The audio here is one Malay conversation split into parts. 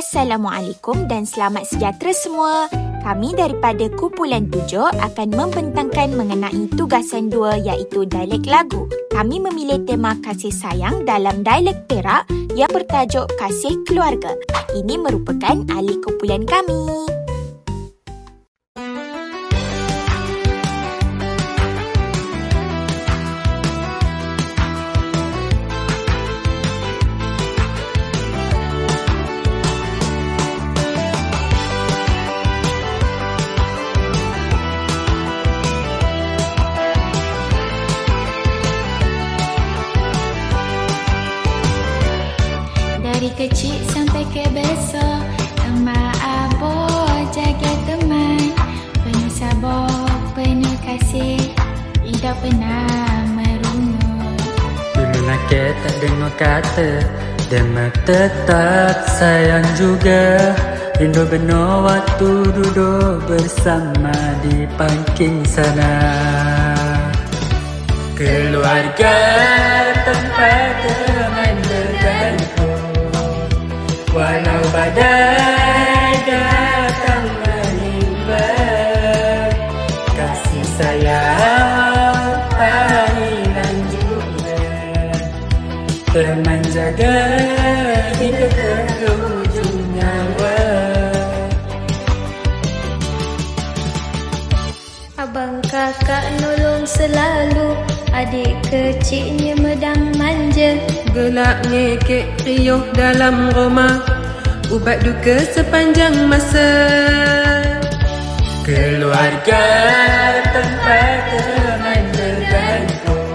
Assalamualaikum dan selamat sejahtera semua. Kami daripada Kumpulan 7 akan membentangkan mengenai tugasan 2 iaitu dialek lagu. Kami memilih tema kasih sayang dalam dialek Perak yang bertajuk Kasih Keluarga. Ini merupakan ahli kumpulan kami. Dari kecil sampai ke besar, emak abah jaga teman, penuh sabar, penuh kasih, tidak pernah merungut. Dulu nakal tak dengar kata, dan tetap sayang juga. Rindu benar waktu duduk bersama di pangking sana. Keluarga tempat teman bergantung, walau badai datang menimpa. Kasih sayang panggilan juga, teman jaga hingga ke ujung nyawa. Abang kakak nolong selalu, adik kecilnya medang manja. Gelak ngekek riuh dalam rumah, ubat duka sepanjang masa. Keluarga tempat teman bergantung,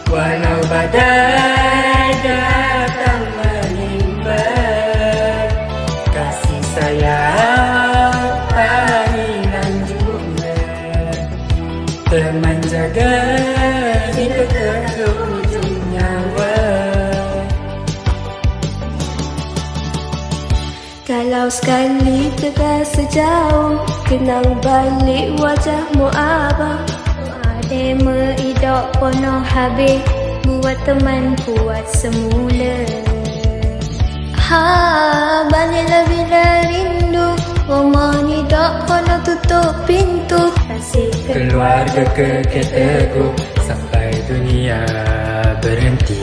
walau badai datang menimpa. Kasih sayang panggilan juga, teman jaga hingga ke ujung nyawa. Kalau sekali terasa jauh, kenang balik wajahmu abang. Ada meidak penuh habis, buat teman kuat semula. Baliklah bila rindu, rumah ni tak pernah tutup pintu. Kasih Keluarga kekal teguh sampai dunia berhenti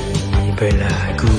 berlagu.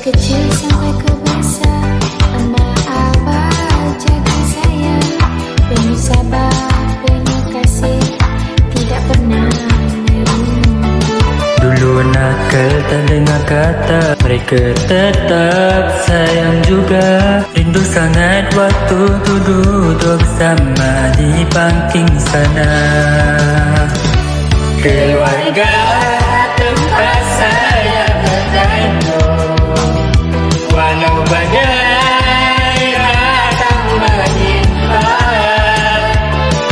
kecil sampai ke besar, emak abah jaga sayang, penuh sabar, penuh kasih, tidak pernah merungut. Dulu nakal tak dengar kata, mereka tetap sayang juga. Rindu sangat waktu duduk bersama di pangking sana. Keluarga tempat saya bergantung, walau badai datang menimpa.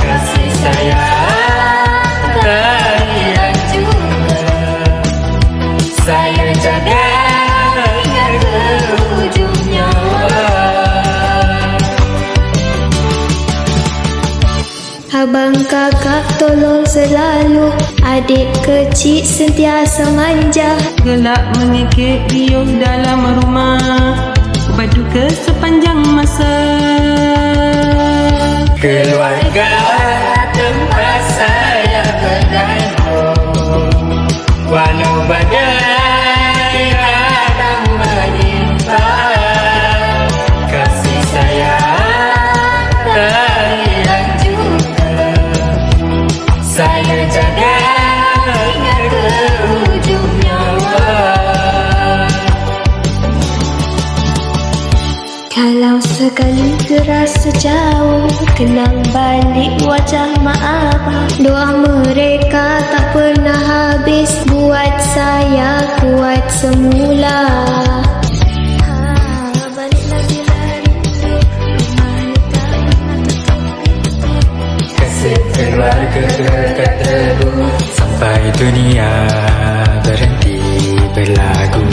Kasih sayang kalian juga saya jaga hingga ke ujung nyawa. Abang kakak tolong selalu, adik kecil sentiasa manja. Gelak mengekek riuh dalam rumah, ubat duka sepanjang masa. Keluarga tempat saya bergantung, walau badai datang menimpa. Kasih sayang kalian juga saya jaga hingga ke ujung nyawa. Kalau sekali terasa jauh, kenang balik wajah mak abah. Doa mereka tak pernah habis, buat saya kuat semula. Baliklah bila rindu, rumah ni tak pernah tutup pintu. Kasih keluarga dekat tebu, sampai dunia berhenti berlagu.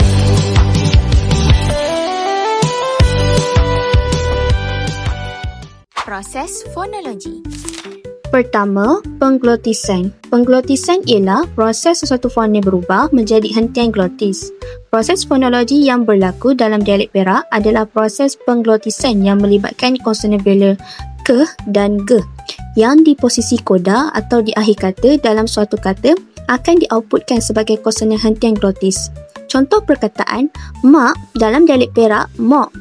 Proses fonologi. Pertama, pengglotisan. Pengglotisan ialah proses sesuatu fonem berubah menjadi hentian glotis. Proses fonologi yang berlaku dalam dialek Perak adalah proses pengglotisan yang melibatkan konsonan vela ke dan ge yang di posisi koda atau di akhir kata dalam suatu kata akan dioutputkan sebagai konsonan hentian glotis. Contoh perkataan mak dalam dialek Perak mok,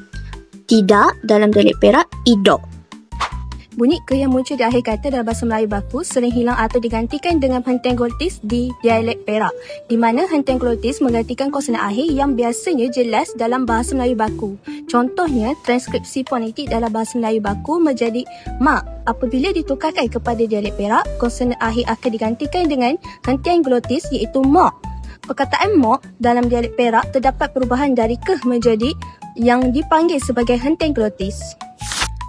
tidak dalam dialek Perak idok. Bunyi ke yang muncul di akhir kata dalam bahasa Melayu baku sering hilang atau digantikan dengan hentian glotis di dialek Perak, di mana hentian glotis menggantikan konsonan akhir yang biasanya jelas dalam bahasa Melayu baku. Contohnya, transkripsi fonetik dalam bahasa Melayu baku menjadi mak. Apabila ditukarkan kepada dialek Perak, konsonan akhir akan digantikan dengan hentian glotis iaitu mok. Perkataan mok dalam dialek Perak terdapat perubahan dari ke menjadi yang dipanggil sebagai hentian glotis.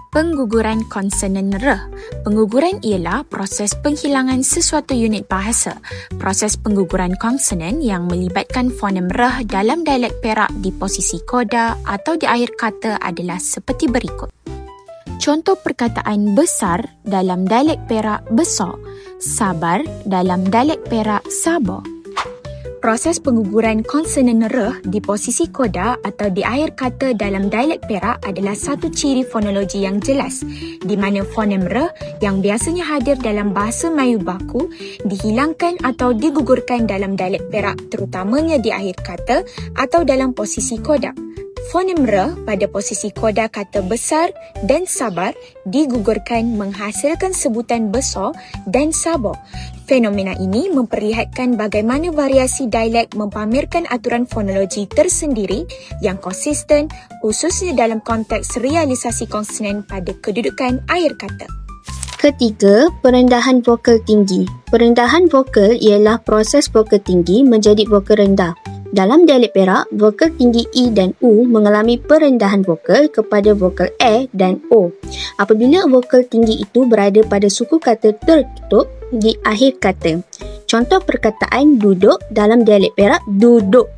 Pengguguran konsonan R. Pengguguran ialah proses penghilangan sesuatu unit bahasa. Proses pengguguran konsonan yang melibatkan fonem R dalam dialek Perak di posisi koda atau di akhir kata adalah seperti berikut. Contoh perkataan besar dalam dialek Perak besar, sabar dalam dialek Perak sabar. Proses pengguguran konsonan R di posisi koda atau di akhir kata dalam dialek Perak adalah satu ciri fonologi yang jelas, di mana fonem R yang biasanya hadir dalam bahasa Melayu baku dihilangkan atau digugurkan dalam dialek Perak, terutamanya di akhir kata atau dalam posisi koda. Fonem R pada posisi koda kata besar dan sabar digugurkan menghasilkan sebutan besar dan sabar. Fenomena ini memperlihatkan bagaimana variasi dialek mempamerkan aturan fonologi tersendiri yang konsisten, khususnya dalam konteks realisasi konsonan pada kedudukan akhir kata. Ketiga, perendahan vokal tinggi. Perendahan vokal ialah proses vokal tinggi menjadi vokal rendah. Dalam dialek Perak, vokal tinggi I dan U mengalami perendahan vokal kepada vokal E dan O apabila vokal tinggi itu berada pada suku kata tertutup di akhir kata. Contoh perkataan duduk dalam dialek Perak duduk.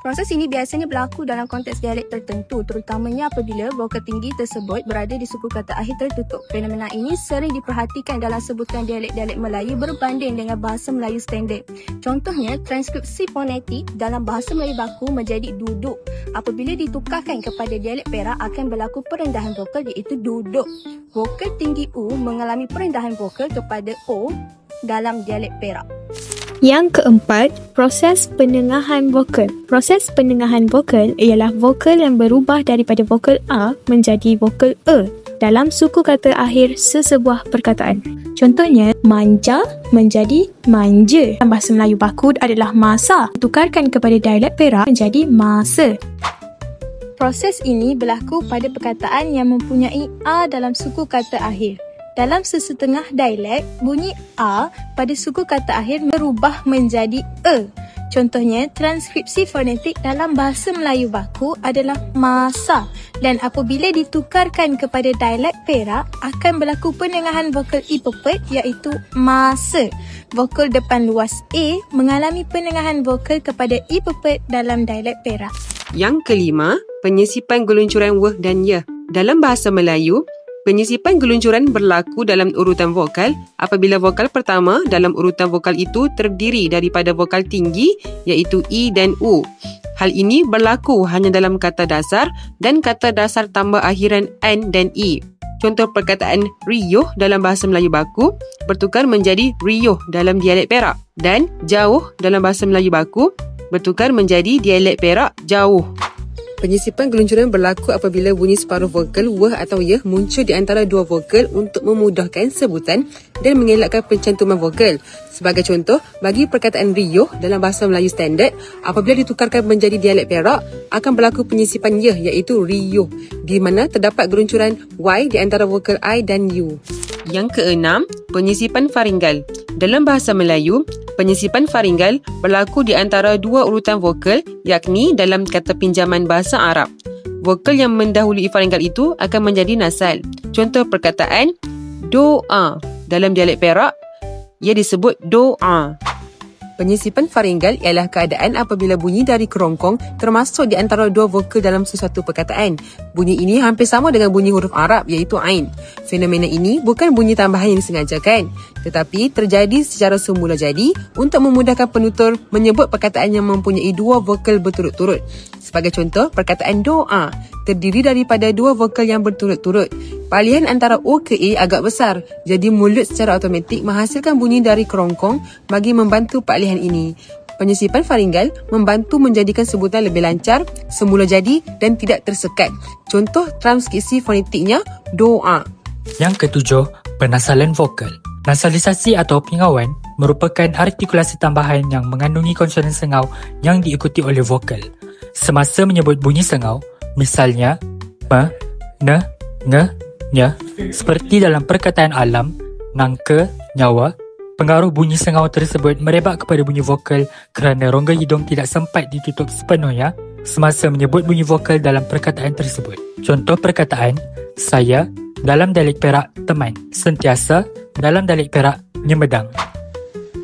Proses ini biasanya berlaku dalam konteks dialek tertentu, terutamanya apabila vokal tinggi tersebut berada di suku kata akhir tertutup. Fenomena ini sering diperhatikan dalam sebutan dialek-dialek Melayu berbanding dengan bahasa Melayu standard. Contohnya, transkripsi fonetik dalam bahasa Melayu baku menjadi duduk. Apabila ditukarkan kepada dialek Perak akan berlaku perendahan vokal iaitu duduk. Vokal tinggi U mengalami perendahan vokal kepada O dalam dialek Perak. Yang keempat, proses penengahan vokal. Proses penengahan vokal ialah vokal yang berubah daripada vokal A menjadi vokal E dalam suku kata akhir sesebuah perkataan. Contohnya, manja menjadi manja. Dalam bahasa Melayu baku adalah masa. Tukarkan kepada dialek Perak menjadi masa. Proses ini berlaku pada perkataan yang mempunyai A dalam suku kata akhir. Dalam sesetengah dialek, bunyi A pada suku kata akhir berubah menjadi E. Contohnya, transkripsi fonetik dalam bahasa Melayu baku adalah masa dan apabila ditukarkan kepada dialek Perak akan berlaku penengahan vokal I pepet iaitu masa. Vokal depan luas A mengalami penengahan vokal kepada I pepet dalam dialek Perak. Yang kelima, penyisipan geluncuran W dan Y. Dalam bahasa Melayu, penyisipan geluncuran berlaku dalam urutan vokal apabila vokal pertama dalam urutan vokal itu terdiri daripada vokal tinggi iaitu I dan U. Hal ini berlaku hanya dalam kata dasar dan kata dasar tambah akhiran N dan I. Contoh perkataan riuh dalam bahasa Melayu baku bertukar menjadi riuh dalam dialek Perak dan jauh dalam bahasa Melayu baku bertukar menjadi dialek Perak jauh. Penyisipan geluncuran berlaku apabila bunyi separuh vokal w atau y muncul di antara dua vokal untuk memudahkan sebutan dan mengelakkan pencantuman vokal. Sebagai contoh, bagi perkataan riuh dalam bahasa Melayu standard, apabila ditukarkan menjadi dialek Perak, akan berlaku penyisipan y iaitu riuh, di mana terdapat geluncuran y di antara vokal I dan U. Yang keenam, penyisipan faringal. Dalam bahasa Melayu, penyisipan faringal berlaku di antara dua urutan vokal, yakni dalam kata pinjaman bahasa Arab. Vokal yang mendahului faringal itu akan menjadi nasal. Contoh perkataan doa. Dalam dialek Perak, ia disebut doa. Penyisipan faringal ialah keadaan apabila bunyi dari kerongkong termasuk di antara dua vokal dalam sesuatu perkataan. Bunyi ini hampir sama dengan bunyi huruf Arab iaitu Ain. Fenomena ini bukan bunyi tambahan yang disengajakan, tetapi terjadi secara semula jadi untuk memudahkan penutur menyebut perkataan yang mempunyai dua vokal berturut-turut. Sebagai contoh, perkataan doa terdiri daripada dua vokal yang berturut-turut. Palihan antara O ke A agak besar, jadi mulut secara automatik menghasilkan bunyi dari kerongkong bagi membantu palihan ini. Penyisipan faringal membantu menjadikan sebutan lebih lancar, semula jadi dan tidak tersekat. Contoh transkripsi fonetiknya doa. Yang ketujuh, penasalan vokal. Nasalisasi atau pingauan merupakan artikulasi tambahan yang mengandungi konsonan sengau yang diikuti oleh vokal. Semasa menyebut bunyi sengau, misalnya me, ne, nge, nye, seperti dalam perkataan alam, nangka, nyawa, pengaruh bunyi sengau tersebut merebak kepada bunyi vokal kerana rongga hidung tidak sempat ditutup sepenuhnya semasa menyebut bunyi vokal dalam perkataan tersebut. Contoh perkataan, saya, dalam dialek Perak, teman, sentiasa, dalam dialek Perak, nyemedang.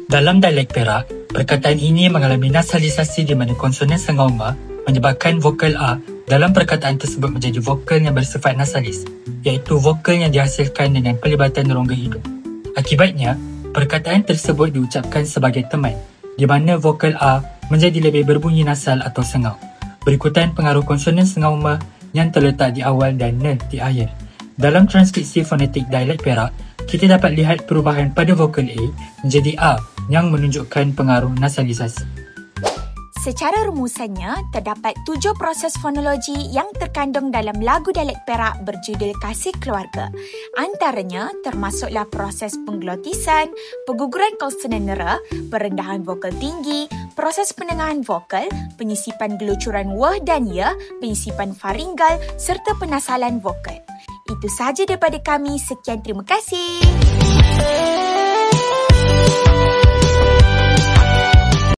Dalam dialek Perak, perkataan ini mengalami nasalisasi di mana konsonan sengau ma menyebabkan vokal A dalam perkataan tersebut menjadi vokal yang bersifat nasalis, iaitu vokal yang dihasilkan dengan pelibatan rongga hidung. Akibatnya, perkataan tersebut diucapkan sebagai teman, di mana vokal A menjadi lebih berbunyi nasal atau sengau. Berikutan pengaruh konsonan sengau ma yang terletak di awal dan ne di akhir. Dalam transkripsi fonetik dialek Perak, kita dapat lihat perubahan pada vokal A menjadi A yang menunjukkan pengaruh nasalisasi. Secara rumusannya, terdapat 7 proses fonologi yang terkandung dalam lagu dialek Perak berjudul Kasih Keluarga. Antaranya termasuklah proses pengglotisan, pengguguran konsonan nera, perendahan vokal tinggi, proses penengahan vokal, penyisipan geluncuran w dan y, penyisipan faringal serta penasalan vokal. Itu sahaja daripada kami. Sekian, terima kasih.